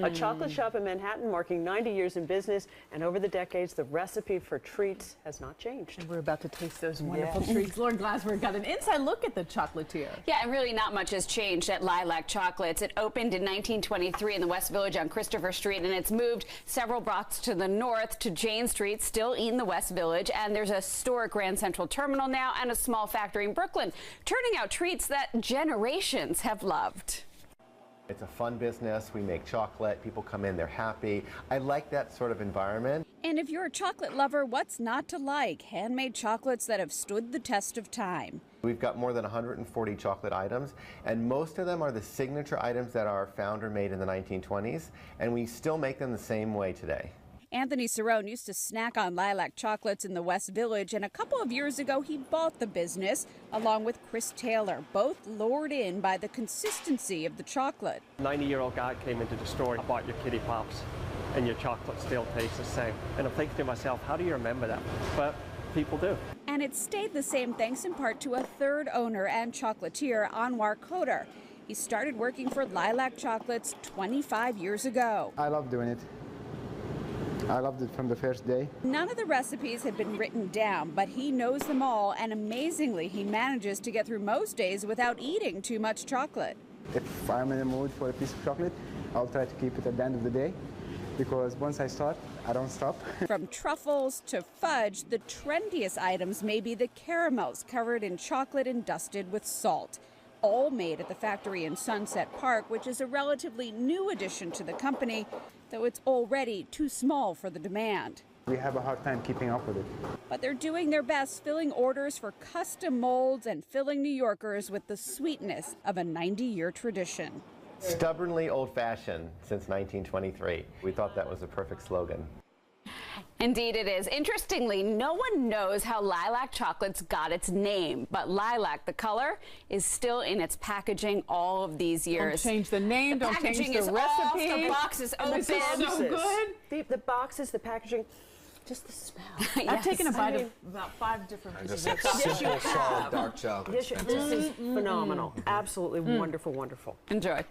A chocolate shop in Manhattan marking 90 years in business, and over the decades, the recipe for treats has not changed. And we're about to taste those wonderful treats. Lauren Glassberg got an inside look at the chocolatier. Yeah, and really not much has changed at Li-Lac Chocolates. It opened in 1923 in the West Village on Christopher Street, and it's moved several blocks to the north to Jane Street, still in the West Village. And there's a store at Grand Central Terminal now and a small factory in Brooklyn, turning out treats that generations have loved. It's a fun business. We make chocolate. People come in, they're happy. I like that sort of environment. And if you're a chocolate lover, what's not to like? Handmade chocolates that have stood the test of time. We've got more than 140 chocolate items, and most of them are the signature items that our founder made in the 1920s, and we still make them the same way today. Anthony Cerrone used to snack on Li-Lac chocolates in the West Village, and a couple of years ago he bought the business along with Chris Taylor, both lured in by the consistency of the chocolate. A 90-year-old guy came into the store, I bought your Kitty Pops, and your chocolate still tastes the same. And I'm thinking to myself, how do you remember that? But people do. And it stayed the same thanks in part to a third owner and chocolatier, Anwar Khoder. He started working for Li-Lac Chocolates 25 years ago. I love doing it. I loved it from the first day. None of the recipes had been written down, but he knows them all, and amazingly, he manages to get through most days without eating too much chocolate. If I'm in the mood for a piece of chocolate, I'll try to keep it at the end of the day, because once I start, I don't stop. From truffles to fudge, the trendiest items may be the caramels covered in chocolate and dusted with salt. All made at the factory in Sunset Park, which is a relatively new addition to the company, though it's already too small for the demand. We have a hard time keeping up with it. But they're doing their best, filling orders for custom molds and filling New Yorkers with the sweetness of a 90-year tradition. Stubbornly old-fashioned since 1923. We thought that was a perfect slogan. Indeed it is. Interestingly, no one knows how Li-Lac Chocolates got its name, but lilac, the color, is still in its packaging all of these years. Don't change the name, don't change the recipe. Off, the box is open. This is so good. The boxes, the packaging, just the smell. Yes. I've taken a bite of about 5 different pieces of chocolate. Simple, solid, dark chocolate. This is phenomenal. Absolutely wonderful, wonderful. Enjoy.